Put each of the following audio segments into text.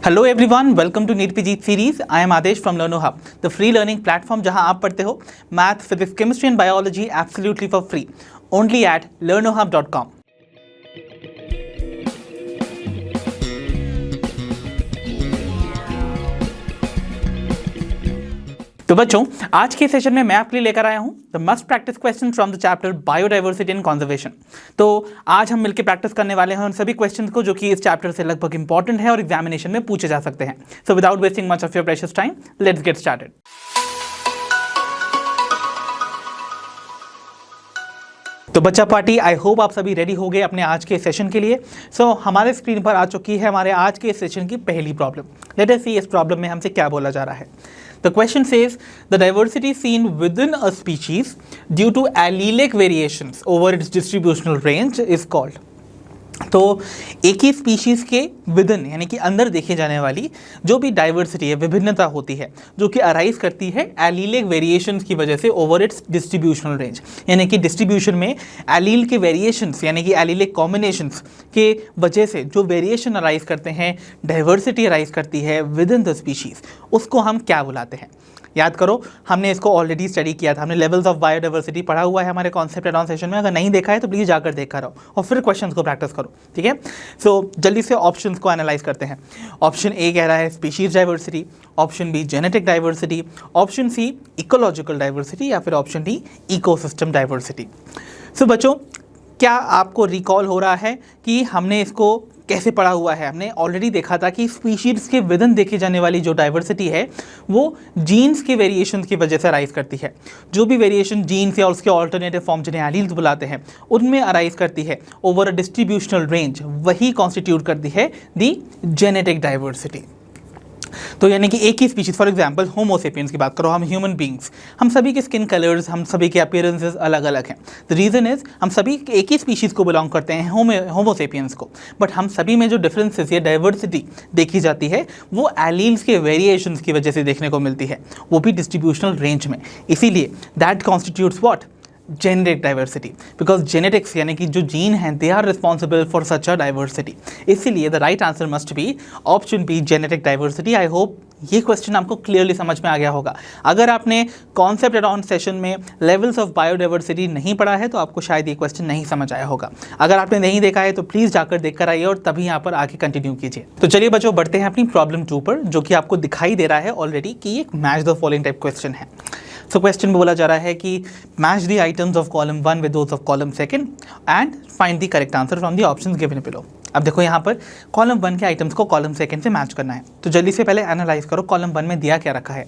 Hello everyone, welcome to NEET PG series. I am Adesh from Learno Hub, the free learning platform जहां आप पढ़ते हो math, physics, chemistry and biology absolutely for free, only at learnohub.com। तो बच्चों, आज के session में मैं आपके लिए लेकर आया हूं the must practice question from the chapter biodiversity and conservation. तो आज हम मिलकर प्रैक्टिस करने वाले हैं उन सभी क्वेश्चंस को जो कि इस चैप्टर से लगभग इंपॉर्टेंट है और एग्जामिनेशन में पूछे जा सकते हैं। So without wasting much of your precious time, let's get started. तो बच्चा पार्टी, आई होप आप सभी रेडी हो गए अपने आज के सेशन के लिए। हमारे स्क्रीन पर आ चुकी है हमारे आज के सेशन की पहली प्रॉब्लम। लेट अस सी इस प्रॉब्लम में हमसे क्या बोला जा रहा है। The question says the diversity seen within a species due to allelic variations over its distributional range is called। तो एक ही स्पीशीज के विदिन यानी कि अंदर देखे जाने वाली जो भी डाइवर्सिटी है, विभिन्नता होती है, जो कि अराइज करती है एलीलिक वेरिएशंस की वजह से ओवर इट्स डिस्ट्रीब्यूशनल रेंज, यानी कि डिस्ट्रीब्यूशन में एलील के वेरिएशंस यानी कि एलीलिक कॉम्बिनेशंस के वजह से जो वेरिएशन अराइज करते हैं, डाइवर्सिटी अराइज करती है विद इन द स्पीशीज, उसको हम क्या बुलाते हैं। याद करो, हमने इसको ऑलरेडी स्टडी किया था, हमने लेवल्स ऑफ बायोडाइवर्सिटी पढ़ा हुआ है हमारे कॉन्सेप्ट एड ऑन सेशन में। अगर नहीं देखा है तो प्लीज़ जाकर देखा रहो और फिर क्वेश्चंस को प्रैक्टिस करो, ठीक है। सो जल्दी से ऑप्शंस को एनालाइज करते हैं। ऑप्शन ए कह रहा है species diversity, option B genetic diversity, option C ecological diversity या फिर option D ecosystem diversity. So बच्चों, क्या आपको रिकॉल हो रहा है कि हमने इसको कैसे पढ़ा हुआ है। हमने ऑलरेडी देखा था कि स्पीशीज के विदिन देखी जाने वाली जो डाइवर्सिटी है वो जीन्स के वेरिएशंस की वजह से अराइज करती है। जो भी वेरिएशन जीन्स या उसके ऑल्टरनेटिव फॉर्म जिन्हें एलील्स बुलाते हैं उनमें अराइज करती है ओवर अ डिस्ट्रीब्यूशनल रेंज, वही कॉन्स्टिट्यूट करती है दी जेनेटिक डाइवर्सिटी। तो यानी कि एक ही स्पीशीज, फॉर एग्जांपल होमोसेपियंस की बात करो, हम ह्यूमन बींग्स, हम सभी के स्किन कलर्स, हम सभी के अपीयरेंसेस अलग अलग हैं। द रीज़न इज हम सभी एक ही स्पीशीज़ को बिलोंग करते हैं, होमोसेपियंस को, बट हम सभी में जो डिफरेंसेस या डाइवर्सिटी देखी जाती है वो एलील्स के वेरिएशंस की वजह से देखने को मिलती है, वो भी डिस्ट्रीब्यूशनल रेंज में। इसीलिए that constitutes what, genetic diversity, because genetics यानी कि जो जीन हैं they are responsible for such a diversity. इसीलिए the right answer must be option B, genetic diversity. I hope ये क्वेश्चन आपको क्लियरली समझ में आ गया होगा। अगर आपने कॉन्सेप्ट अराउंड सेशन में लेवल्स ऑफ बायोडाइवर्सिटी नहीं पढ़ा है तो आपको शायद ये क्वेश्चन नहीं समझ आया होगा। अगर आपने नहीं देखा है तो प्लीज़ जाकर देख कर आइए और तभी यहाँ पर आगे कंटिन्यू कीजिए। तो चलिए बच्चों, बढ़ते हैं अपनी प्रॉब्लम 2 पर, जो कि आपको दिखाई दे रहा है ऑलरेडी कि एक match the following type question है। सो क्वेश्चन में बोला जा रहा है कि match the items of column 1 with those of column 2 and find the correct answer from the options given below. अब देखो यहाँ पर कॉलम 1 के आइटम्स को कॉलम 2 से मैच करना है। तो जल्दी से पहले एनालाइज करो कॉलम 1 में दिया क्या रखा है।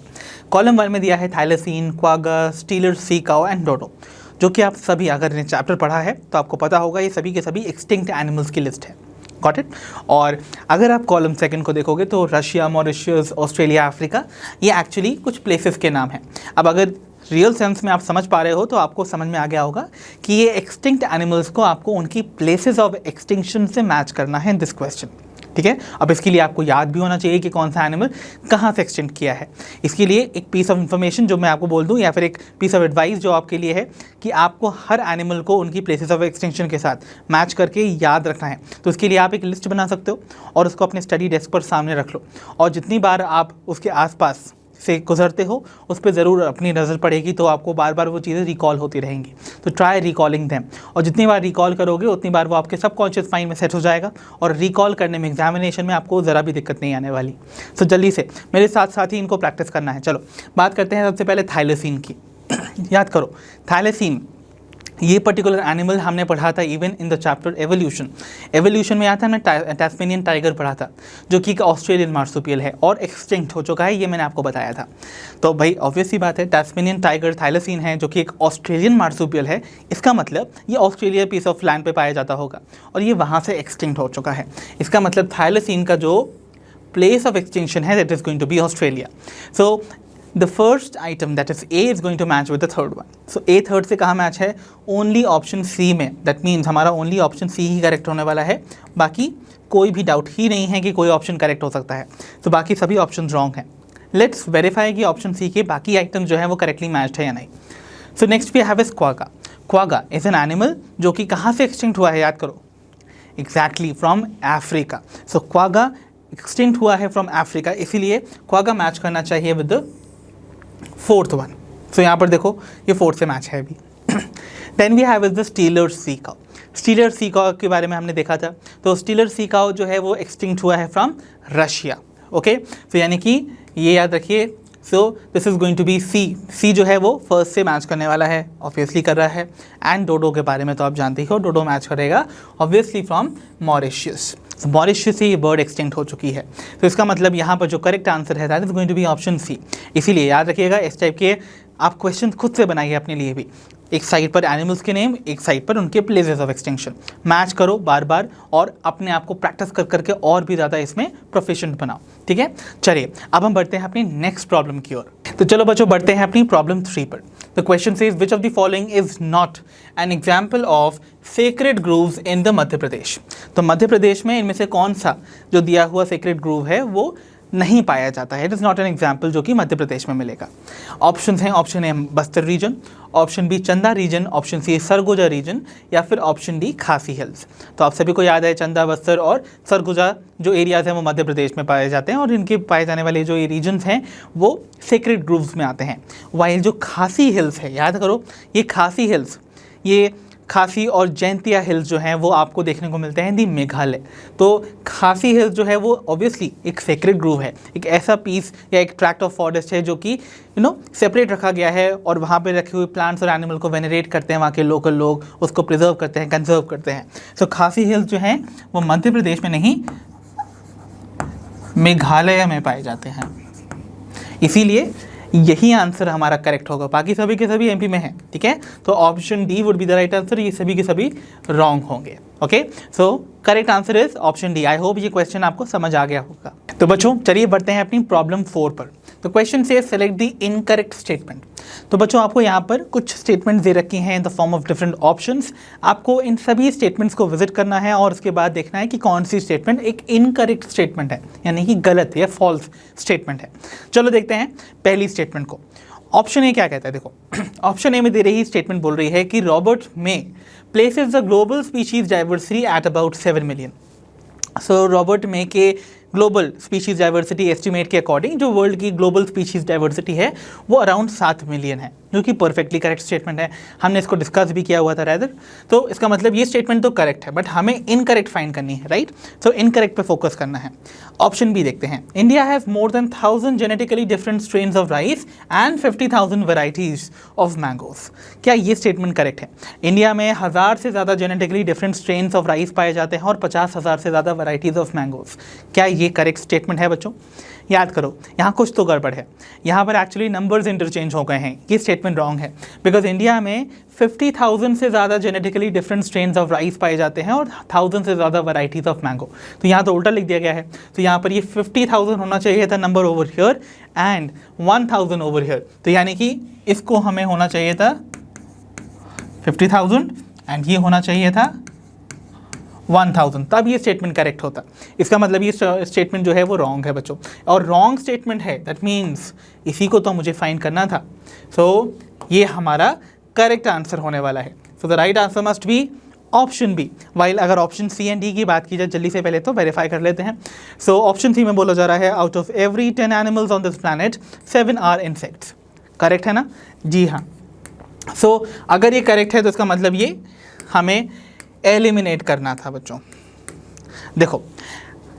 कॉलम 1 में दिया है thylacine, quagga, Steller sea cow and dodo, जो कि आप सभी अगर ने चैप्टर पढ़ा है तो आपको पता होगा ये सभी के सभी एक्सटिंक्ट एनिमल्स की लिस्ट है। Got it. और अगर आप कॉलम 2 को देखोगे तो रशिया, मॉरिशस, ऑस्ट्रेलिया, अफ्रीका, ये एक्चुअली कुछ प्लेसेस के नाम हैं। अब अगर रियल सेंस में आप समझ पा रहे हो तो आपको समझ में आ गया होगा कि ये एक्सटिंक्ट एनिमल्स को आपको उनकी प्लेसेस ऑफ एक्सटिंक्शन से मैच करना है इन दिस क्वेश्चन, ठीक है। अब इसके लिए आपको याद भी होना चाहिए कि कौन सा एनिमल कहाँ से एक्सटिंक्ट किया है। इसके लिए एक पीस ऑफ इन्फॉर्मेशन जो मैं आपको बोल दूँ या फिर एक पीस ऑफ एडवाइस जो आपके लिए है कि आपको हर एनिमल को उनकी प्लेसेस ऑफ एक्सटिंक्शन के साथ मैच करके याद रखना है। तो इसके लिए आप एक लिस्ट बना सकते हो और उसको अपने स्टडी डेस्क पर सामने रख लो, और जितनी बार आप उसके आसपास से गुजरते हो उस पर ज़रूर अपनी नज़र पड़ेगी तो आपको बार बार वो चीज़ें रिकॉल होती रहेंगी। तो ट्राई रिकॉलिंग देम, और जितनी बार रिकॉल करोगे उतनी बार वो आपके सबकॉन्शियस माइंड में सेट हो जाएगा और रिकॉल करने में एग्जामिनेशन में आपको ज़रा भी दिक्कत नहीं आने वाली। सो जल्दी से मेरे साथ साथ ही इनको प्रैक्टिस करना है। चलो बात करते हैं सबसे पहले थाइलेसीन की। याद करो, थाइलेसीन ये पर्टिकुलर एनिमल हमने पढ़ा था even in the chapter evolution. Evolution में आया था, हमने टास्मेनियन टाइगर पढ़ा था, जो कि एक ऑस्ट्रेलियन मार्सुपियल है और एक्सटिंक्ट हो चुका है, ये मैंने आपको बताया था। तो भाई ऑब्वियस सी बात है, टास्मेनियन टाइगर थाइलेसीन है जो कि एक ऑस्ट्रेलियन मार्सुपियल है, इसका मतलब ये ऑस्ट्रेलिया पीस ऑफ लैंड पे पाया जाता होगा और ये वहाँ से एक्सटिंक्ट हो चुका है। इसका मतलब थाइलेसीन का जो प्लेस ऑफ एक्सटिंक्शन है that is going to be Australia. So the first item that is A is going to match with the third one. So A third से कहाँ मैच है, ओनली ऑप्शन C में। That means हमारा only option C ही correct होने वाला है, बाकी कोई भी डाउट ही नहीं है कि कोई ऑप्शन करेक्ट हो सकता है। तो बाकी सभी ऑप्शन रॉन्ग हैं। लेट्स वेरीफाई कि ऑप्शन C के बाकी आइटम जो है वो करेक्टली मैच्ड है या नहीं। So next we have is quagga. Quagga is an animal जो कि कहाँ से एक्सटिंक्ट हुआ है, याद करो, exactly from Africa. So quagga extinct हुआ है फ्रॉम अफ्रीका, इसीलिए क्वागा मैच करना चाहिए with the fourth one. So यहाँ पर देखो ये फोर्थ से मैच है अभी। Then we have is the Steller sea cow. Steller sea cow के बारे में हमने देखा था, तो स्टीलर सी काउ जो है वो एक्सटिंक्ट हुआ है फ्रॉम रशिया। ओके, तो यानी कि ये याद रखिए। So this is going to be C. C जो है वो फर्स्ट से मैच करने वाला है, ऑब्वियसली कर रहा है। एंड डोडो के बारे में तो आप जानते ही हो, डोडो मैच करेगा ऑब्वियसली फ्रॉम मॉरिशियस। मॉरिशियस से ये बर्ड एक्सटिंक्ट हो चुकी है, तो इसका मतलब यहाँ पर जो करेक्ट आंसर है that is going to be option C. इसीलिए याद रखिएगा इस टाइप के आप क्वेश्चन खुद से बनाइए अपने लिए भी। एक साइड पर एनिमल्स के नेम, एक साइड पर उनके प्लेसेस ऑफ एक्सटिंक्शन, मैच करो बार बार और अपने आप को प्रैक्टिस कर करके और भी ज़्यादा इसमें प्रोफिशिएंट बनाओ। ठीक है, चलिए अब हम बढ़ते हैं अपनी नेक्स्ट प्रॉब्लम की ओर। तो चलो बच्चों बढ़ते हैं अपनी प्रॉब्लम 3 पर। The question says which of the following is not an example of sacred groves in the Madhya Pradesh. तो मध्य प्रदेश में इनमें से कौन सा जो दिया हुआ सेक्रेड ग्रूव है वो नहीं पाया जाता है, it is not an example जो कि मध्य प्रदेश में मिलेगा। ऑप्शन हैं, option A Bastar region, option B Chanda region, option C Surguja region, या फिर ऑप्शन डी खासी हिल्स। तो आप सभी को याद है चंदा, बस्तर और सरगुजा जो एरियाज़ हैं वो मध्य प्रदेश में पाए जाते हैं और इनके पाए जाने वाले जो ये रीजन्स हैं वो सेक्रेड ग्रूव्स में आते हैं। वाइल जो खासी हिल्स है, याद करो ये खासी हिल्स, ये खासी और जैंतिया हिल्स जो हैं वो आपको देखने को मिलते हैं दी मेघालय। तो खासी हिल्स जो है वो ऑब्वियसली एक सेक्रेड ग्रूव है, एक ऐसा पीस या एक ट्रैक्ट ऑफ फॉरेस्ट है जो कि सेपरेट रखा गया है और वहाँ पे रखे हुए प्लांट्स और एनिमल को वेनरेट करते हैं, वहाँ के लोकल लोग उसको प्रिजर्व करते हैं, कंजर्व करते हैं। सो खासी हिल्स जो हैं वो मध्य प्रदेश में नहीं मेघालय में पाए जाते हैं, इसीलिए यही आंसर हमारा करेक्ट होगा। बाकी सभी के सभी एमपी में हैं, ठीक है। तो option D would be the right answer, ये सभी के सभी रॉन्ग होंगे। Okay, so correct answer is option D. I hope ये क्वेश्चन आपको समझ आ गया होगा। तो बच्चों चलिए बढ़ते हैं अपनी प्रॉब्लम 4 पर। तो क्वेश्चन से सेलेक्ट द इनकरेक्ट स्टेटमेंट। तो बच्चों आपको यहाँ पर कुछ स्टेटमेंट्स दे रखी हैं in the form of different options. आपको इन सभी स्टेटमेंट्स को विजिट करना है और उसके बाद देखना है कि कौन सी स्टेटमेंट एक इनकरेक्ट स्टेटमेंट है, यानी कि गलत या फॉल्स स्टेटमेंट है। चलो देखते हैं पहली स्टेटमेंट को। ऑप्शन ए क्या कहता है, देखो ऑप्शन ए में दे रही स्टेटमेंट बोल रही है कि Robert may places the global species diversity at about 7 million. So Robert मे के ग्लोबल स्पीशीज़ डाइवर्सिटी एस्टिमेट के अकॉर्डिंग जो वर्ल्ड की ग्लोबल स्पीशीज़ डाइवर्सिटी है वो अराउंड 7 मिलियन है, जो कि परफेक्टली करेक्ट स्टेटमेंट है। हमने इसको डिस्कस भी किया हुआ था रैदर। तो इसका मतलब ये स्टेटमेंट तो करेक्ट है, बट हमें इनकरेक्ट फाइंड करनी है, राइट। सो इनकरेक्ट पे फोकस करना है। ऑप्शन बी देखते हैं, India has more than 1000 genetically different strains of rice and 50,000 varieties of mangoes. क्या ये स्टेटमेंट करेक्ट है? इंडिया में 1000 से ज़्यादा genetically different strains of rice पाए जाते हैं और 50,000 से ज़्यादा वेराइटीज़ ऑफ मैंगोज। क्या ये करेक्ट स्टेटमेंट है बच्चों? याद करो यहाँ कुछ तो गड़बड़ है, यहाँ पर एक्चुअली नंबर्स इंटरचेंज हो गए हैं। ये स्टेटमेंट रॉन्ग है, बिकॉज इंडिया में 50,000 से ज़्यादा genetically different strains of rice पाए जाते हैं और 1000 से ज़्यादा वैराइटीज़ ऑफ मैंगो। तो यहाँ तो उल्टा लिख दिया गया है। तो यहाँ पर ये 50,000 होना चाहिए था number over here and 1000 over here. तो यानी कि इसको हमें होना चाहिए था 50,000 एंड ये होना चाहिए था 1000, तब ये स्टेटमेंट करेक्ट होता। इसका मतलब ये स्टेटमेंट जो है वो रॉन्ग है बच्चों, और रॉन्ग स्टेटमेंट है, दैट मीन्स इसी को तो मुझे फाइंड करना था। सो ये हमारा करेक्ट आंसर होने वाला है। So the right answer must be option B. While अगर ऑप्शन सी एंड डी की बात की जाए जल्दी से पहले तो वेरीफाई कर लेते हैं। सो ऑप्शन सी में बोला जा रहा है out of every 10 animals on this planet 7 are insects. Correct है ना? जी हाँ। सो अगर ये करेक्ट है तो इसका मतलब ये हमें एलिमिनेट करना था बच्चों। देखो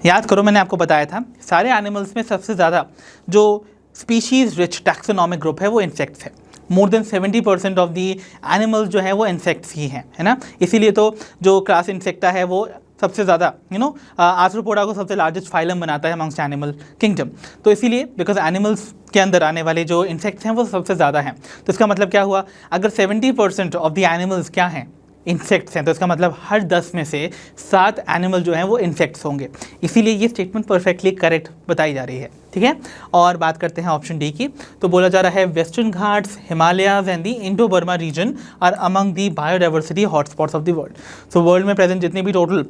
याद करो, मैंने आपको बताया था सारे एनिमल्स में सबसे ज़्यादा जो स्पीशीज़ रिच टैक्सोनॉमिक ग्रुप है वो इंसेक्ट्स है। More than 70% of the animals जो है वो इंसेक्ट्स ही हैं, है ना। इसीलिए तो जो क्लास इंसेक्टा है वो सबसे ज़्यादा आर्थ्रोपोडा को सबसे लार्जेस्ट फाइलम बनाता है अमंगस्ट एनिमल किंगडम। तो इसीलिए बिकॉज एनिमल्स के अंदर आने वाले जो इंसेक्ट्स हैं वो सबसे ज़्यादा हैं। तो इसका मतलब क्या हुआ, अगर 70% ऑफ द एनिमल्स क्या हैं, इंसेक्ट्स हैं, तो इसका मतलब हर 10 में से 7 एनिमल जो हैं वो इंसेक्ट्स होंगे। इसीलिए ये स्टेटमेंट परफेक्टली करेक्ट बताई जा रही है, ठीक है। और बात करते हैं ऑप्शन डी की। तो बोला जा रहा है Western Ghats, Himalayas and the Indo Burma region are among the biodiversity hotspots of the world. So world में प्रेजेंट जितनी भी टोटल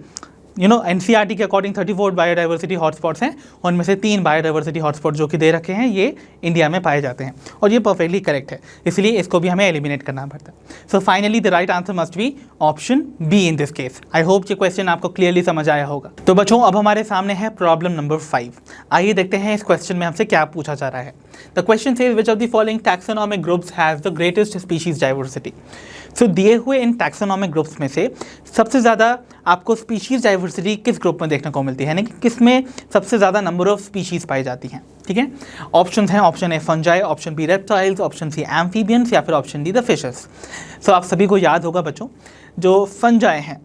एनसीईआरटी के अकॉर्डिंग 34 बायोडाइवर्सिटी हॉटस्पॉट्स हैं, उनमें से 3 बायोडाइवर्सिटी हॉटस्पॉट जो कि दे रखे हैं ये इंडिया में पाए जाते हैं और ये परफेक्टली करेक्ट है, इसलिए इसको भी हमें एलिमिनेट करना पड़ता है। So finally the right answer must be option B in this case. I hope ये क्वेश्चन आपको क्लियरली समझ आया होगा। तो बच्चों अब हमारे सामने है प्रॉब्लम नंबर 5। आइए देखते हैं इस क्वेश्चन में हमसे क्या पूछा जा रहा है। The question says which of the following taxonomic groups has the greatest species diversity. So दिए हुए इन टैक्सोनॉमिक ग्रुप्स में से सबसे ज़्यादा आपको स्पीशीज डाइवर्सिटी किस ग्रुप में देखने को मिलती है, यानी कि किस में सबसे ज़्यादा नंबर ऑफ स्पीशीज पाई जाती हैं। ठीक है, ऑप्शंस हैं, option A fungi, option B reptiles, option C amphibians या फिर option D the fishes. So आप सभी को याद होगा बच्चों, जो फंजाई हैं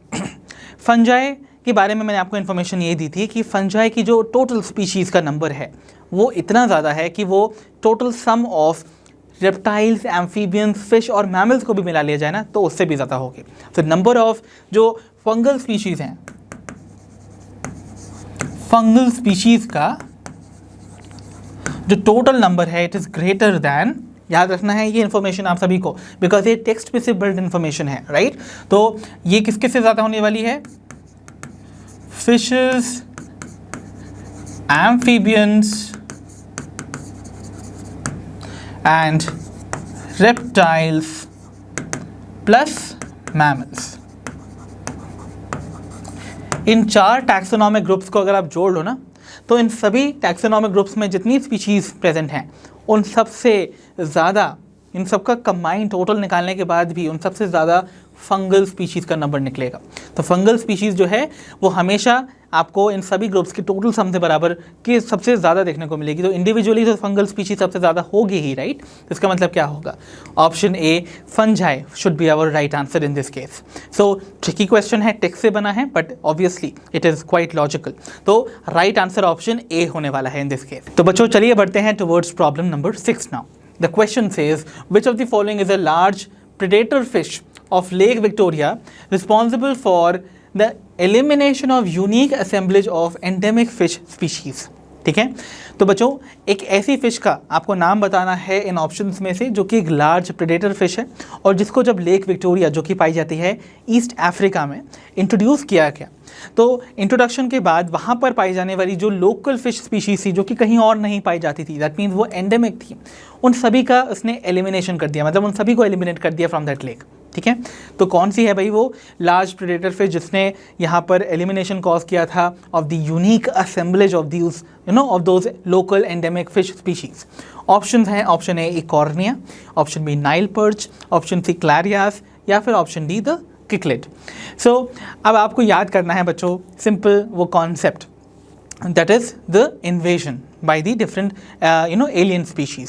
फंजाई के बारे में मैंने आपको इन्फॉर्मेशन ये दी थी कि फंजाई की जो टोटल स्पीशीज़ का नंबर है वो इतना ज़्यादा है कि वो total sum of reptiles, amphibians, fish और मैमल्स को भी मिला लिया जाए ना तो उससे भी ज़्यादा होगी। तो नंबर ऑफ जो फंगल स्पीशीज़ हैं, फंगल स्पीशीज़ का जो टोटल नंबर है इट इज़ ग्रेटर दैन, याद रखना है ये इन्फॉर्मेशन आप सभी को, बिकॉज ये टेक्स्ट पे से बिल्ड इन्फॉर्मेशन है, राइट। तो ये किसके से ज़्यादा होने वाली है, fishes, amphibians and reptiles plus mammals। In 4 taxonomic groups को अगर आप जोड़ लो ना तो इन सभी टैक्सोनॉमिक ग्रुप्स में जितनी स्पीशीज़ प्रेजेंट हैं उन सबसे ज़्यादा, इन सबका कंबाइंड टोटल निकालने के बाद भी उन सबसे ज़्यादा फंगल स्पीशीज़ का नंबर निकलेगा। तो फंगल स्पीशीज़ जो है वो हमेशा आपको इन सभी ग्रुप्स के टोटल सम से बराबर के सबसे ज़्यादा देखने को मिलेगी। तो इंडिविजुअली तो फंगल स्पीशीज़ सबसे ज़्यादा होगी ही, राइट। तो इसका मतलब क्या होगा, option A fungi should be our right answer in this case. So tricky question है, टेक्स्ट से बना है, but obviously it is quite logical. तो राइट आंसर ऑप्शन ए होने वाला है इन दिस केस। तो बच्चों चलिए बढ़ते हैं towards problem number 6 now. The question says which of the following is a large predator fish of Lake Victoria responsible for the elimination of unique assemblage of endemic fish species। ठीक है, तो बच्चों एक ऐसी फिश का आपको नाम बताना है इन ऑप्शंस में से जो कि एक लार्ज प्रेडेटर फिश है और जिसको जब लेक विक्टोरिया जो कि पाई जाती है ईस्ट अफ्रीका में इंट्रोड्यूस किया गया, तो इंट्रोडक्शन के बाद वहाँ पर पाई जाने वाली जो लोकल फिश स्पीशीज थी जो कि कहीं और नहीं पाई जाती थी, दैट मीन्स वो एंडेमिक थी, उन सभी का उसने एलिमिनेशन कर दिया, मतलब उन सभी को एलिमिनेट कर दिया फ्रॉम दैट लेक। ठीक है, तो कौन सी है भाई वो लार्ज प्रेडेटर फिश जिसने यहाँ पर एलिमिनेशन कॉज किया था of the unique assemblage of these of those local endemic fish species. Option हैं, option A Eichhornia, option B Nile perch, option C Clarias या फिर option D the cichlid. So अब आपको याद करना है बच्चों सिंपल वो concept, that is the invasion by the different alien species.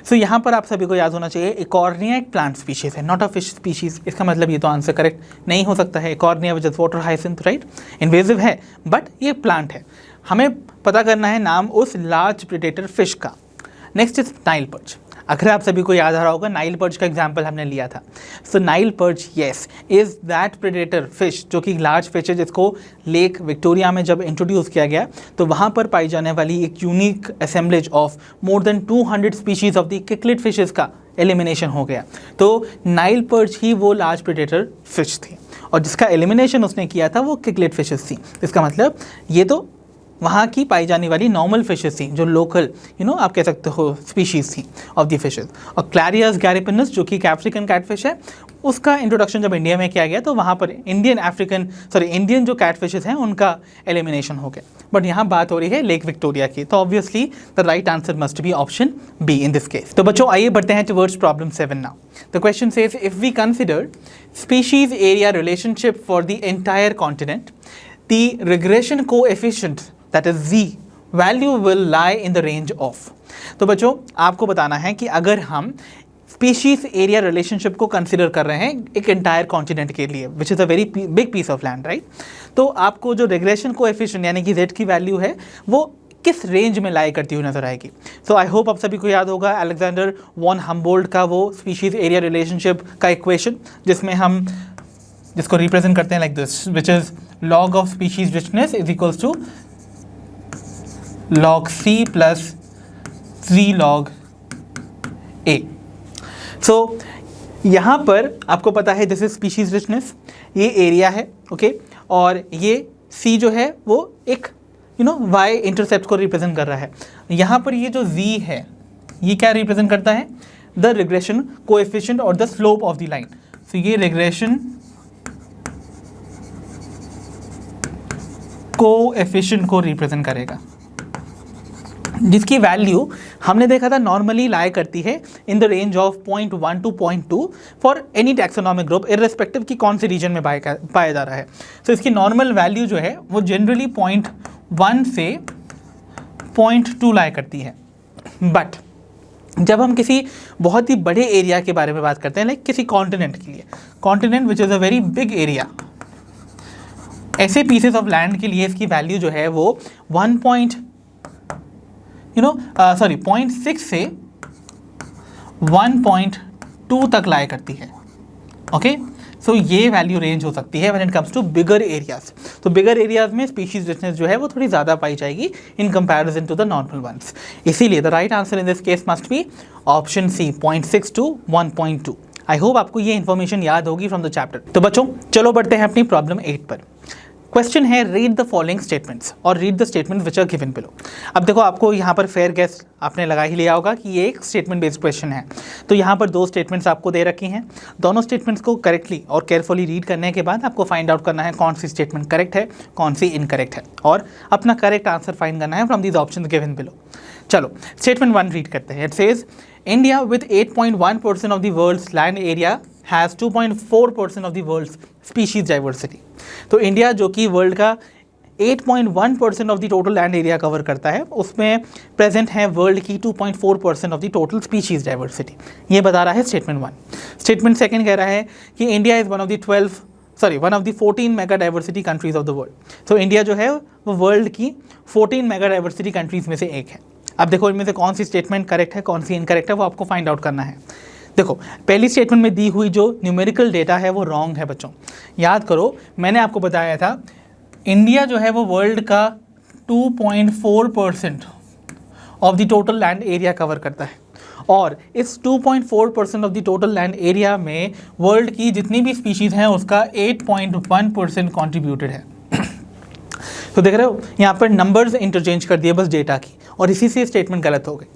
So यहाँ पर आप सभी को याद होना चाहिए इकॉर्निया एक प्लांट स्पीशीज है, नॉट अ फिश स्पीशीज। इसका मतलब ये तो आंसर करेक्ट नहीं हो सकता है। Eichhornia which is water hyacinth, right, invasive है बट ये प्लांट है। हमें पता करना है नाम उस लार्ज प्रेडेटर फिश का। Next is Nile perch. अगर आप सभी को याद आ रहा होगा नाइल पर्च का एग्जाम्पल हमने लिया था। So Nile perch yes is that predator fish जो कि लार्ज फिश है जिसको लेक विक्टोरिया में जब इंट्रोड्यूस किया गया तो वहाँ पर पाई जाने वाली एक unique assemblage of more than 200 species of the cichlid fishes का एलिमिनेशन हो गया। तो नाइल पर्च ही वो लार्ज प्रेडेटर फिश थी और जिसका एलिमिनेशन उसने किया था वो किकलेट फिशेज़ थी। इसका मतलब ये तो वहाँ की पाई जाने वाली नॉर्मल फिशेस थी जो लोकल आप कह सकते हो स्पीशीज़ थी ऑफ दी फिशेस। और क्लैरियस गैरिपिनस जो कि अफ्रीकन कैटफिश है उसका इंट्रोडक्शन जब इंडिया में किया गया तो वहाँ पर इंडियन जो कैटफिशेस हैं उनका एलिमिनेशन हो गया। बट यहाँ बात हो रही है लेक विक्टोरिया की, तो obviously the right answer must be option B in this case. तो बच्चों आइए बढ़ते हैं towards problem 7 now. The question says if we consider species area relationship for the entire continent the regression coefficient that is z value will lie in the range of। तो बच्चों आपको बताना है कि अगर हम स्पीशीज एरिया रिलेशनशिप को consider कर रहे हैं एक एंटायर कॉन्टिनेंट के लिए which is a very big piece of land, right, तो आपको जो रिग्रेशन कोएफिशिएंट यानी कि z की वैल्यू है वो किस रेंज में लाई करती हुई नजर आएगी। सो आई होप आप सभी को याद होगा अलेक्जेंडर वॉन हम्बोल्ट का वो स्पीशीज एरिया रिलेशनशिप का इक्वेशन जिसको रिप्रेजेंट करते हैं like this, which is log of species richness is equals to log C plus Z log A। So यहाँ पर आपको पता है दिस इज स्पीशीज रिचनेस, ये एरिया है, ओके, और ये सी जो है वो एक वाई इंटरसेप्ट को रिप्रेजेंट कर रहा है। यहाँ पर ये जो z है ये क्या रिप्रेजेंट करता है, द रिग्रेशन कोएफिशिएंट और the slope of the line. तो ये रिग्रेशन कोएफिशिएंट को रिप्रेजेंट करेगा, जिसकी वैल्यू हमने देखा था नॉर्मली लाई करती है in the range of 0.1 to 0.2 for any taxonomic group irrespective की कौन से रीजन में पाया जा रहा है। तो इसकी नॉर्मल वैल्यू जो है वो जनरली 0.1 से 0.2 लाई करती है। बट जब हम किसी बहुत ही बड़े एरिया के बारे में बात करते हैं, लाइक किसी कॉन्टिनेंट के लिए, continent which is a very big area, ऐसे पीसेस ऑफ लैंड के लिए इसकी वैल्यू जो है वो 0.6 से 1.2 तक लाई करती है। ओके, सो ये वैल्यू रेंज हो सकती है when it comes to bigger areas. तो बिगर एरियाज में स्पीशीज रिचनेस जो है वो थोड़ी ज़्यादा पाई जाएगी in comparison to the normal ones. इसीलिए the right answer in this case must be option C, 0.6 to 1.2। I hope आपको ये इन्फॉर्मेशन याद होगी फ्रॉम द चैप्टर। तो बच्चों चलो बढ़ते हैं अपनी प्रॉब्लम 8 पर। क्वेश्चन है रीड द फॉलोइंग स्टेटमेंट्स और read the statements which are given below. अब देखो आपको यहाँ पर फेयर गेस आपने लगा ही लिया होगा कि ये एक स्टेटमेंट बेस्ड क्वेश्चन है। तो यहाँ पर 2 स्टेटमेंट्स आपको दे रखी हैं, दोनों स्टेटमेंट्स को करेक्टली और केयरफुली रीड करने के बाद आपको फाइंड आउट करना है कौन सी स्टेटमेंट करेक्ट है, कौन सी इनकरेक्ट है, और अपना करेक्ट आंसर फाइंड करना है from these options given below. चलो स्टेटमेंट 1 रीड करते हैं। It says India with 8.1% of the world's land area has 2.4% of the world's species diversity. तो इंडिया जो कि वर्ल्ड का 8.1% of the total land area cover करता है, उसमें प्रेजेंट है वर्ल्ड की 2.4% of the total species diversity. ये बता रहा है स्टेटमेंट 1। स्टेटमेंट 2 कह रहा है कि India is one of the 14 mega diversity countries of the world. तो इंडिया जो है वो वर्ल्ड की 14 मेगा डाइवर्सिटी कंट्रीज में से एक है। अब देखो इनमें से कौन सी स्टेटमेंट करेक्ट है, कौन सी इनकरेक्ट है, वो आपको फाइंड आउट करना है। देखो पहली स्टेटमेंट में दी हुई जो न्यूमेरिकल डेटा है वो रॉन्ग है बच्चों। याद करो मैंने आपको बताया था इंडिया जो है वो वर्ल्ड का 2.4% of the total land area cover करता है, और इस 2.4% of the total land area में वर्ल्ड की जितनी भी स्पीशीज़ हैं उसका 8.1% कॉन्ट्रीब्यूटेड है। तो देख रहे हो यहाँ पर नंबर्स इंटरचेंज कर दिए बस डेटा की, और इसी से स्टेटमेंट गलत हो गई।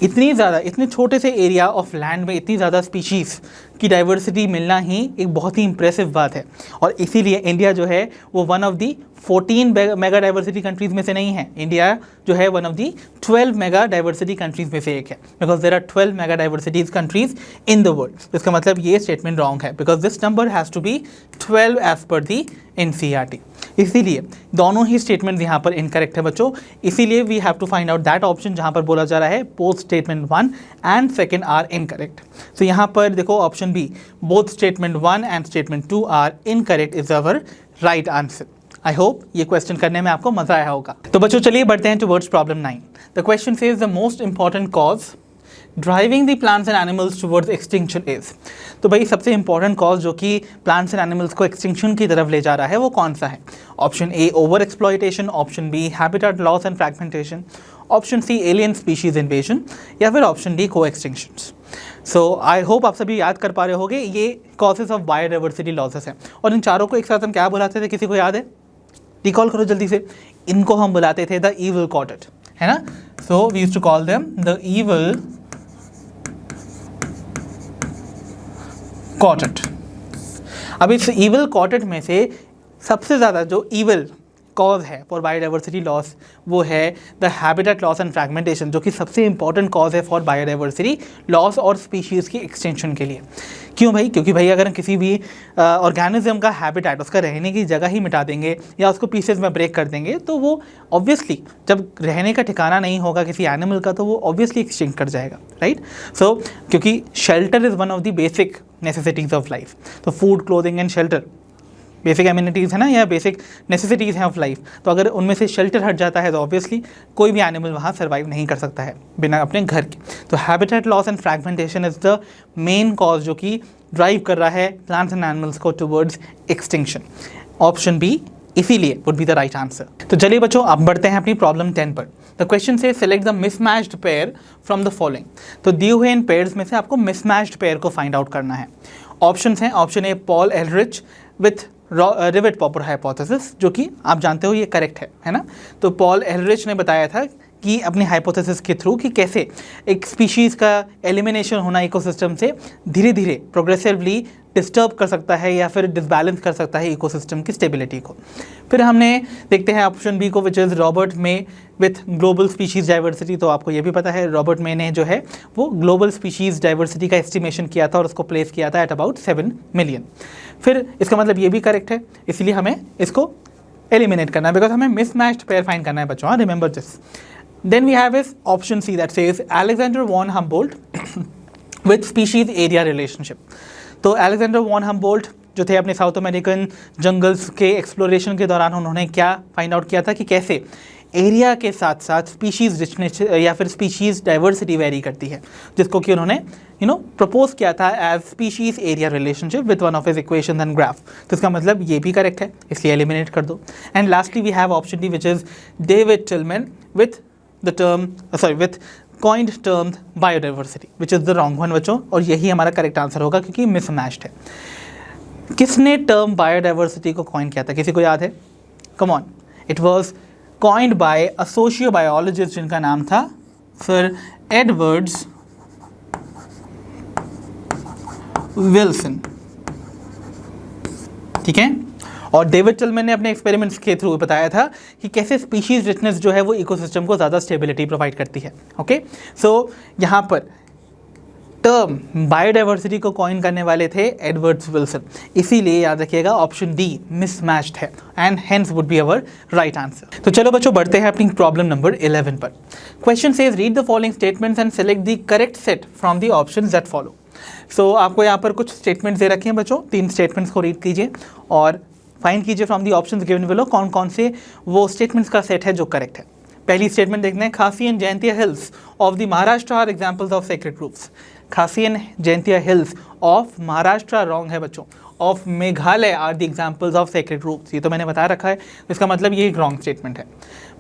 इतनी ज़्यादा, इतने छोटे से एरिया ऑफ लैंड में इतनी ज़्यादा स्पीशीज़ की डाइवर्सिटी मिलना ही एक बहुत ही इंप्रेसिव बात है, और इसीलिए इंडिया जो है वो one of the 14 mega diversity countries में से नहीं है। इंडिया जो है one of the 12 mega diversity countries में से एक है, because there are 12 mega diversities countries in the world. इसका मतलब ये स्टेटमेंट रॉन्ग है, because this number has to be 12 as per the NCERT। इसीलिए दोनों ही स्टेटमेंट यहाँ पर इनकरेक्ट है बच्चों। इसीलिए we have to find out that option जहाँ पर बोला जा रहा है both statement 1 and 2 are incorrect. तो यहाँ पर देखो option B, both statement 1 and statement 2 are incorrect is our right answer. I hope ये क्वेश्चन करने में आपको मजा आया होगा। तो बच्चों चलिए बढ़ते हैं towards problem 9। The question says the most important cause driving the plants and animals towards extinction is. तो भाई सबसे इंपॉर्टेंट कॉज जो कि प्लांट्स एंड एनिमल्स को एक्सटिंक्शन की तरफ ले जा रहा है वो कौन सा है? Option A over exploitation, option B habitat loss and fragmentation, option C alien species invasion, या फिर option D coextinctions. So I hope आप सभी याद कर पा रहे होंगे ये कॉजेज ऑफ बायोडाइवर्सिटी लॉसेस हैं, और इन चारों को एक साथ हम क्या बुलाते थे, किसी को याद है? रिकॉल करो जल्दी से। इनको हम बुलाते थे द ईविल क्वार्टेट, है ना? So we used to call them the evil quartet. अब इस ईविल क्वार्टेट में से सबसे ज़्यादा जो ईविल कॉज है फॉर बायोडाइवर्सिटी लॉस वो है the habitat loss and fragmentation, जो कि सबसे इंपॉर्टेंट कॉज है फॉर बायोडाइवर्सिटी लॉस और स्पीशीज़ की एक्सटेंशन के लिए। क्यों भाई? क्योंकि भाई अगर हम किसी भी ऑर्गेनिज्म का हैबिटेट, उसका रहने की जगह ही मिटा देंगे या उसको पीसेज में ब्रेक कर देंगे, तो वो ऑब्वियसली जब रहने का ठिकाना नहीं होगा किसी एनिमल का, तो वो ऑब्वियसली एक्सटिंक्ट कर जाएगा, राइट? सो क्योंकि shelter is one of the basic necessities of life. तो food, clothing and shelter basic amenities है ना, या बेसिक नेसेसिटीज़ हैं ऑफ लाइफ। तो अगर उनमें से शेल्टर हट जाता है तो ऑब्वियसली कोई भी एनिमल वहाँ सर्वाइव नहीं कर सकता है बिना अपने घर के। तो habitat loss and fragmentation is the main cause जो कि ड्राइव कर रहा है प्लांट्स एंड एनिमल्स को टुवर्ड्स एक्सटिंक्शन। ऑप्शन बी इसीलिए would be the right answer. तो चलिए बच्चों अब बढ़ते हैं अपनी प्रॉब्लम 10 पर। The question says select the mismatched pair from the following. तो दिए हुए इन पेयर्स में से आपको मिसमैच्ड पेयर को फाइंड आउट करना है। ऑप्शन हैं, option A Paul Ehrlich with rivet popper hypothesis, जो कि आप जानते हो ये करेक्ट है ना। तो पॉल एहलरिच ने बताया था कि अपनी हाइपोथेसिस के थ्रू कि कैसे एक स्पीशीज़ का एलिमिनेशन होना इकोसिस्टम से धीरे धीरे प्रोग्रेसिवली डिस्टर्ब कर सकता है या फिर डिसबैलेंस कर सकता है इकोसिस्टम की स्टेबिलिटी को। फिर हमने देखते हैं ऑप्शन बी को, which is Robert may with global species diversity. तो आपको ये भी पता है रॉबर्ट मे ने जो है वो ग्लोबल स्पीशीज़ डाइवर्सिटी का एस्टिमेशन किया था और उसको प्लेस किया था एट अबाउट 7 मिलियन। फिर इसका मतलब ये भी करेक्ट है, इसलिए हमें इसको एलिमिनेट करना है बिकॉज हमें मिसमैच्ड पेयर फाइंड करना है बच्चों, remember this. Then we have is option C that says Alexander von Humboldt with species area relationship। तो Alexander von Humboldt जो थे अपने साउथ अमेरिकन जंगल्स के एक्सप्लोरेशन के दौरान उन्होंने क्या फाइंड आउट किया था कि कैसे एरिया के साथ साथ स्पीशीज़ रिचनेस या फिर स्पीशीज़ डाइवर्सिटी वेरी करती है, जिसको कि उन्होंने प्रपोज किया था as species area relationship with one of his equation and graph. तो इसका मतलब ये भी करेक्ट है, इसलिए एलिमिनेट कर दो। And lastly we have option D which is David Tilman with with coined term biodiversity, which is the wrong one बच्चों, और यही हमारा करेक्ट आंसर होगा क्योंकि मिसमैच्ड है। किसने टर्म बायोडाइवर्सिटी को कॉइन किया था, किसी को याद है? Come on, it was coined by a sociobiologist जिनका नाम था सर एडवर्ड्स विल्सन, ठीक है। और डेविड टिलमैन ने अपने एक्सपेरिमेंट्स के थ्रू बताया था कि कैसे स्पीशीज रिचनेस जो है वो इकोसिस्टम को ज़्यादा स्टेबिलिटी प्रोवाइड करती है। ओके, सो यहाँ पर टर्म बायोडाइवर्सिटी को कॉइन करने वाले थे एडवर्ड्स विल्सन, इसीलिए याद रखिएगा ऑप्शन डी मिसमैच्ड है and hence would be our right answer. तो चलो बच्चों बढ़ते हैं अपनी प्रॉब्लम नंबर 11 पर। Question says read the following statements and select the correct set from the options that follow. So आपको यहाँ पर कुछ स्टेटमेंट्स दे रखे हैं बच्चों, 3 स्टेटमेंट्स को रीड कीजिए और फाइंड कीजिए from the options given below कौन कौन से वो स्टेटमेंट्स का सेट है जो करेक्ट है। पहली स्टेटमेंट देखते हैं, Khasi and Jaintia hills of the Maharashtra are examples of sacred groups. Khasi and Jaintia hills of Maharashtra wrong है बच्चों, of Meghalaya are the examples of sacred groups, ये तो मैंने बता रखा है, इसका मतलब ये एक रॉन्ग स्टेटमेंट है।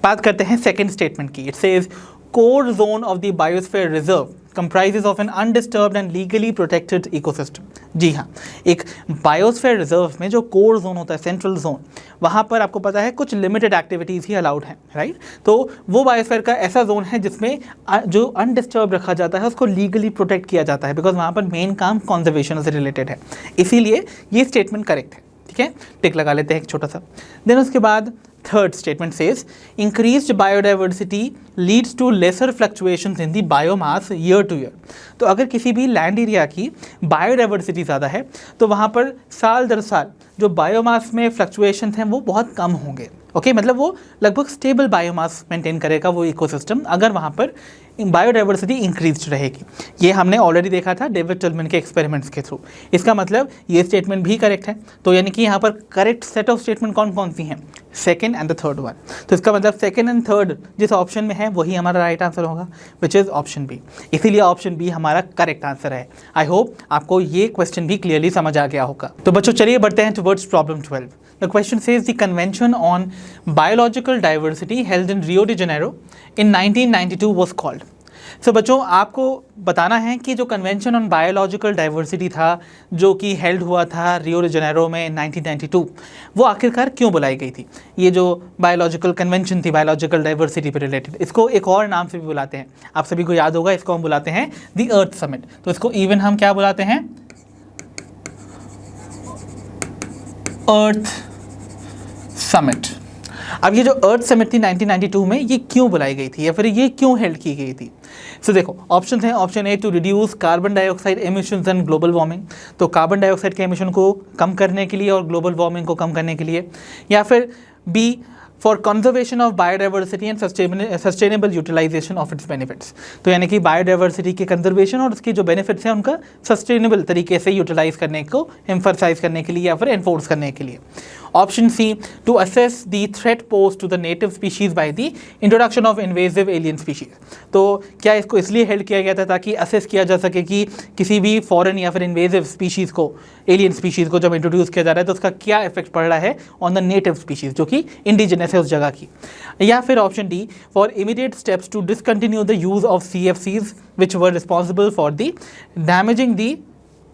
बात करते हैं सेकेंड स्टेटमेंट की। It says core zone of the biosphere reserve comprises of an undisturbed and legally protected ecosystem। जी हाँ, एक बायोस्फीयर रिजर्व में जो कोर जोन होता है, सेंट्रल जोन, वहाँ पर आपको पता है कुछ लिमिटेड एक्टिविटीज़ ही अलाउड हैं, राइट। तो वो बायोस्फीयर का ऐसा जोन है जिसमें जो अनडिस्टर्ब रखा जाता है उसको लीगली प्रोटेक्ट किया जाता है बिकॉज वहाँ पर मेन काम कॉन्जर्वेशन से रिलेटेड है, इसीलिए ये स्टेटमेंट करेक्ट है, ठीक है। टिक लगा लेते हैं एक छोटा सा। देन उसके बाद third statement says increased biodiversity leads to lesser fluctuations in the biomass year to year. तो अगर किसी भी लैंड एरिया की बायोडाइवर्सिटी ज़्यादा है तो वहाँ पर साल दर साल जो बायोमास में फ्लक्चुएशंस हैं वो बहुत कम होंगे। ओके, मतलब वो लगभग स्टेबल बायोमास मेंटेन करेगा वो इकोसिस्टम अगर वहाँ पर बायोडाइवर्सिटी इंक्रीज रहेगी। ये हमने ऑलरेडी देखा था डेविड टिलमैन के एक्सपेरिमेंट्स के थ्रू। इसका मतलब ये स्टेटमेंट भी करेक्ट है। तो यानी कि यहाँ पर करेक्ट सेट ऑफ स्टेटमेंट कौन कौन सी हैं? Second and the third one. तो इसका मतलब सेकेंड एंड थर्ड जिस ऑप्शन में है वही हमारा राइट आंसर होगा, विच इज़ ऑप्शन बी। इसीलिए ऑप्शन बी हमारा करेक्ट आंसर है। आई होप आपको ये क्वेश्चन भी क्लियरली समझ आ गया होगा। तो बच्चों चलिए बढ़ते हैं towards problem 12। The question says the Convention on Biological Diversity held in Rio de Janeiro in 1992 was called। So बच्चों आपको बताना है कि जो कन्वेंशन ऑन बायोलॉजिकल डाइवर्सिटी था जो कि हेल्ड हुआ था रियो de Janeiro में 1992, वो आखिरकार क्यों बुलाई गई थी। ये जो बायोलॉजिकल कन्वेंशन थी बायोलॉजिकल डाइवर्सिटी पर रिलेटेड, इसको एक और नाम से भी बुलाते हैं, आप सभी को याद होगा, इसको हम बुलाते हैं द अर्थ समिट। तो इसको इवन हम क्या बुलाते हैं? अर्थ समिट। अब ये जो अर्थ समिट थी 1992 में, ये क्यों बुलाई गई थी या फिर ये क्यों हेल्ड की गई थी? सो देखो ऑप्शन हैं, option A to reduce carbon dioxide emissions and global warming, तो कार्बन डाइऑक्साइड के एमिशन को कम करने के लिए और ग्लोबल वार्मिंग को कम करने के लिए, या फिर B for conservation of biodiversity and sustainable utilization of its benefits. तो यानी कि बायोडाइवर्सिटी के कंजर्वेशन और उसकी जो बेनिफिट्स हैं उनका सस्टेनेबल तरीके से यूटिलाइज करने को एम्फसाइज करने के लिए या फिर एनफोर्स करने के लिए। Option C to assess the threat posed to the native species by the introduction of invasive alien species. तो क्या इसको इसलिए हेल्ड किया गया था ताकि असेस किया जा सके कि किसी भी फॉरेन या फिर इन्वेजिव स्पीशीज़ को, एलियन स्पीशीज़ को जब इंट्रोड्यूस किया जा रहा है तो उसका क्या इफेक्ट पड़ रहा है ऑन द नेटिव स्पीशीज़ जो कि इंडिजिनस है उस जगह की। या फिर option D for immediate steps to discontinue the use of CFCs which were responsible for the damaging the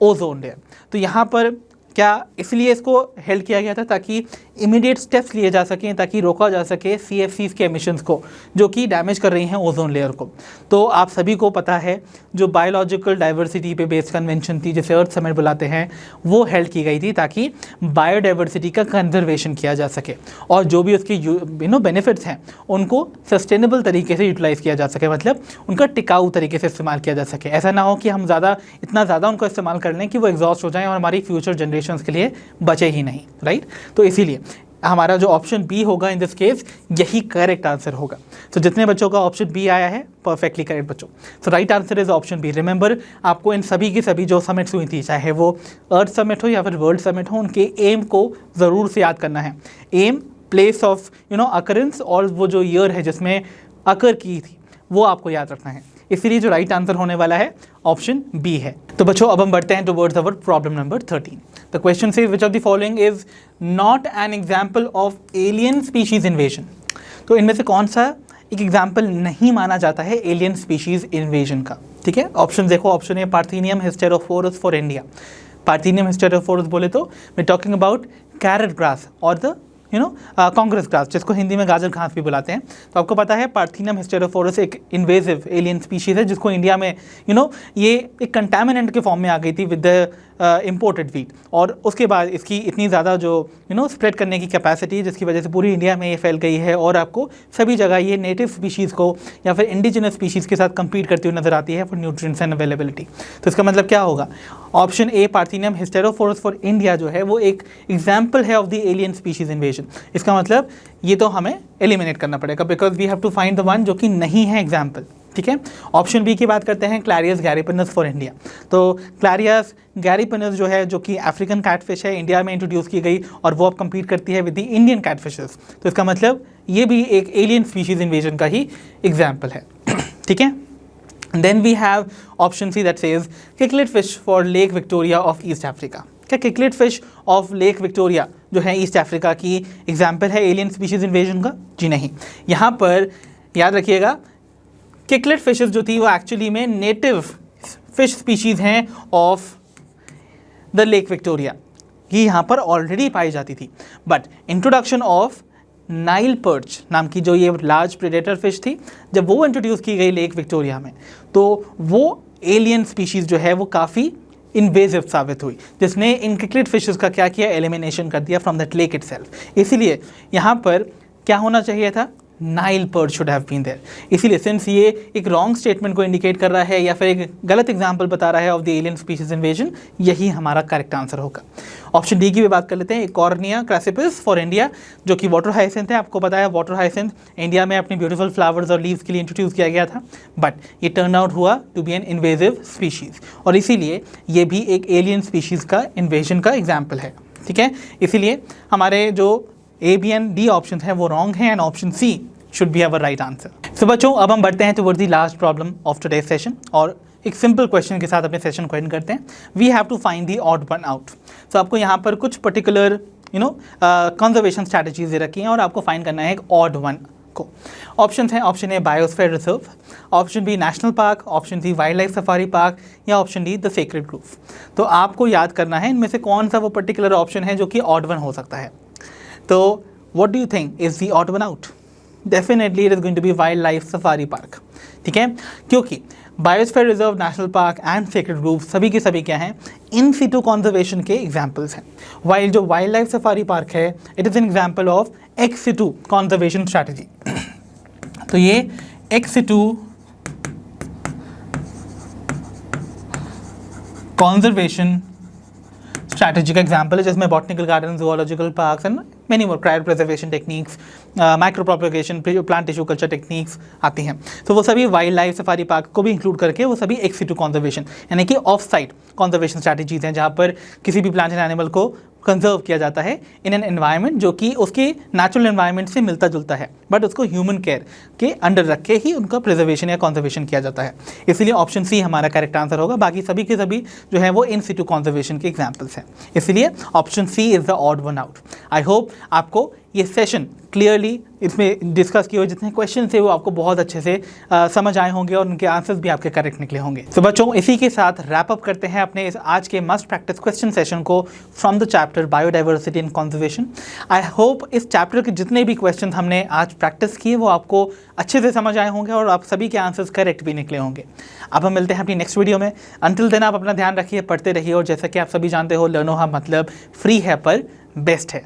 ozone layer. तो यहाँ पर क्या इसलिए इसको हेल्ड किया गया था ताकि इमीडिएट स्टेप्स लिए जा सकें, ताकि रोका जा सके CFCs के एमिशंस को जो कि डैमेज कर रही हैं ओजोन लेयर को। तो आप सभी को पता है जो बायोलॉजिकल डाइवर्सिटी पे बेस्ड कन्वेंशन थी, जिसे अर्थ समिट बुलाते हैं, वो हेल्ड की गई थी ताकि बायोडाइवर्सिटी का कंजर्वेशन किया जा सके और जो भी उसके बेनिफिट्स हैं उनको सस्टेनेबल तरीके से यूटिलाइज़ किया जा सके, मतलब उनका टिकाऊ तरीके से इस्तेमाल किया जा सके। ऐसा ना हो कि हम इतना ज़्यादा उनको इस्तेमाल कर लें कि वो एग्जॉस्ट हो जाएं और हमारी फ्यूचर जनरेशंस के लिए बचे ही नहीं, राइट। तो इसीलिए हमारा जो ऑप्शन बी होगा इन दिस केस, यही करेक्ट आंसर होगा। तो जितने बच्चों का ऑप्शन बी आया है, परफेक्टली करेक्ट बच्चों। So right answer is option B. Remember, आपको इन सभी की सभी जो समिट्स हुई थी, चाहे वो अर्थ समिट हो या फिर वर्ल्ड समिट हो, उनके एम को ज़रूर से याद करना है। एम, प्लेस ऑफ अकरेंस और वो जो ईयर है जिसमें अकर की थी, वो आपको याद रखना है। इसीलिए जो राइट आंसर होने वाला है ऑप्शन बी है। तो बच्चों अब हम बढ़ते हैं towards our problem number 13। The question says which of the following is not an example of alien species invasion. तो इनमें से कौन सा एक एग्जाम्पल नहीं माना जाता है एलियन स्पीशीज इन्वेजन का? ठीक है, ऑप्शन देखो। Option A, parthenium hysterophorus for India. Parthenium hysterophorus बोले तो we talking about carrot grass और द कांग्रेस ग्रास, जिसको हिंदी में गाजर घास भी बुलाते हैं। तो आपको पता है पार्थेनियम हिस्टेरोफोरस एक इन्वेजिव एलियन स्पीशीज है जिसको इंडिया में ये एक कंटामिनेंट के फॉर्म में आ गई थी विद द इम्पोर्टेड वीट, और उसके बाद इसकी इतनी ज़्यादा जो स्प्रेड करने की कैपेसिटी, जिसकी वजह से पूरी इंडिया में ये फैल गई है और आपको सभी जगह ये नेटिव स्पीशीज़ को या फिर इंडिजिनस स्पीशीज़ के साथ compete करती हुई नजर आती है फॉर न्यूट्रिएंट्स एंड अवेलेबिलिटी। तो इसका मतलब क्या होगा? Option A, parthenium hysterophorus for India जो है वो एक एग्जाम्पल है of the alien species invasion. इसका मतलब ये तो हमें एलिमिनेट करना पड़ेगा because we have to find the one जो कि नहीं है एग्जाम्पल। ठीक है, ऑप्शन बी की बात करते हैं, क्लैरियस गैरिपिनस फॉर इंडिया। तो क्लैरियस गैरिपिनस जो है, जो कि अफ्रीकन कैटफिश है, इंडिया में इंट्रोड्यूस की गई और वो अब compete करती है विद द इंडियन कैटफिशेस। तो इसका मतलब ये भी एक एलियन स्पीशीज इन्वेजन का ही एग्जाम्पल है। ठीक है, then we have option C that says cichlid fish for Lake Victoria of East Africa. क्या cichlid fish of Lake Victoria जो है ईस्ट अफ्रीका की एग्जाम्पल है एलियन स्पीशीज इन्वेजन का? जी नहीं। यहाँ पर याद रखिएगा, किकलेट फिशेस जो थी वो एक्चुअली में नेटिव फिश स्पीशीज़ हैं ऑफ द लेक विक्टोरिया, ये यहाँ पर ऑलरेडी पाई जाती थी। But introduction of Nile perch नाम की जो ये लार्ज प्रेडेटर फिश थी, जब वो इंट्रोड्यूस की गई लेक विक्टोरिया में, तो वो एलियन स्पीशीज़ जो है वो काफ़ी इन्वेजिव साबित हुई, जिसने इन किकलेट फिशेस का क्या किया, एलिमिनेशन कर दिया फ्रॉम दैट लेक इटसेल्फ। इसीलिए यहाँ पर क्या होना चाहिए था, Nile perch should have been there. इसीलिए सिंस ये एक रॉन्ग स्टेटमेंट को इंडिकेट कर रहा है या फिर एक गलत एग्जांपल बता रहा है of the alien species invasion, यही हमारा करेक्ट आंसर होगा। ऑप्शन डी की भी बात कर लेते हैं, कॉर्निया क्रेसिपिस फॉर इंडिया, जो कि वाटर हाइसिंथ है। आपको पता है वाटर हाइसिंथ इंडिया में अपनी ब्यूटीफुल फ्लावर्स और लीव्स के लिए इंट्रोड्यूस किया गया था, बट ये टर्न आउट हुआ to be an invasive species, और इसीलिए ये भी एक एलियन स्पीशीज़ का इन्वेजन का एग्जाम्पल है। ठीक है, इसीलिए हमारे जो A, B and D option है वो रॉन्ग है and option C should be our right answer. So बच्चों अब हम बढ़ते हैं towards the last problem of today's session और एक सिंपल क्वेश्चन के साथ अपने सेशन को एंड करते हैं। We have to find the odd one out. तो आपको यहाँ पर कुछ पर्टिकुलर कंजर्वेशन स्ट्रैटेजीज दे रखी हैं और आपको फाइंड करना है एक ऑड वन को। ऑप्शन है, option A biosphere reserve, option B national park, option C wildlife safari park, या option D the sacred grove. तो आपको याद करना है इनमें से कौन सा वो पर्टिकुलर ऑप्शन है जो कि ऑड वन हो सकता है। तो what do you think is the odd one out? Definitely it is going to be wildlife safari park. ठीक है, क्योंकि biosphere reserve, national park and sacred grove सभी के सभी क्या हैं, इन सिटू कॉन्जर्वेशन के एग्जाम्पल्स हैं। वाइल जो वाइल्ड लाइफ सफारी पार्क है, it is an example of ex situ conservation strategy. तो ये एक्स सिटू कॉन्जर्वेशन स्ट्रैटेजी का एग्जाम्पल है, जिसमें botanical garden, zoological parks and many more cryo preservation techniques, micro propagation, plant tissue culture techniques आती हैं। तो वो सभी वाइल्ड लाइफ सफारी पार्क को भी इंक्लूड करके वो सभी एक्स सिटू कॉन्जर्वेशन यानी कि ऑफ साइट कॉन्जर्वेशन स्ट्रैटेजीज हैं, जहाँ पर किसी भी प्लांट एंड एनिमल को कंजर्व किया जाता है इन एन एनवायरनमेंट जो कि उसके नेचुरल एनवायरनमेंट से मिलता जुलता है, बट उसको ह्यूमन केयर के अंडर रख के ही उनका प्रिजर्वेशन या कॉन्जर्वेशन किया जाता है। इसलिए ऑप्शन सी हमारा करेक्ट आंसर होगा। बाकी सभी के सभी जो है वो इन सिटू कॉन्जर्वेशन के एग्जाम्पल्स हैं, इसलिए option C is the odd one out. I hope आपको ये सेशन क्लियरली इसमें डिस्कस किए हुए जितने क्वेश्चन थे वो आपको बहुत अच्छे से समझ आए होंगे और उनके आंसर्स भी आपके करेक्ट निकले होंगे। तो बच्चों, इसी के साथ रैप अप करते हैं अपने इस आज के मस्ट प्रैक्टिस क्वेश्चन सेशन को from the chapter biodiversity and conservation. I hope इस चैप्टर के जितने भी क्वेश्चन हमने आज प्रैक्टिस किए वो आपको अच्छे से समझ आए होंगे और आप सभी के आंसर्स करेक्ट भी निकले होंगे। अब हम मिलते हैं अपनी नेक्स्ट वीडियो में। अंटिल देन आप अपना ध्यान रखिए, पढ़ते रहिए और जैसा कि आप सभी जानते हो, लर्नो हब मतलब फ्री है पर बेस्ट है।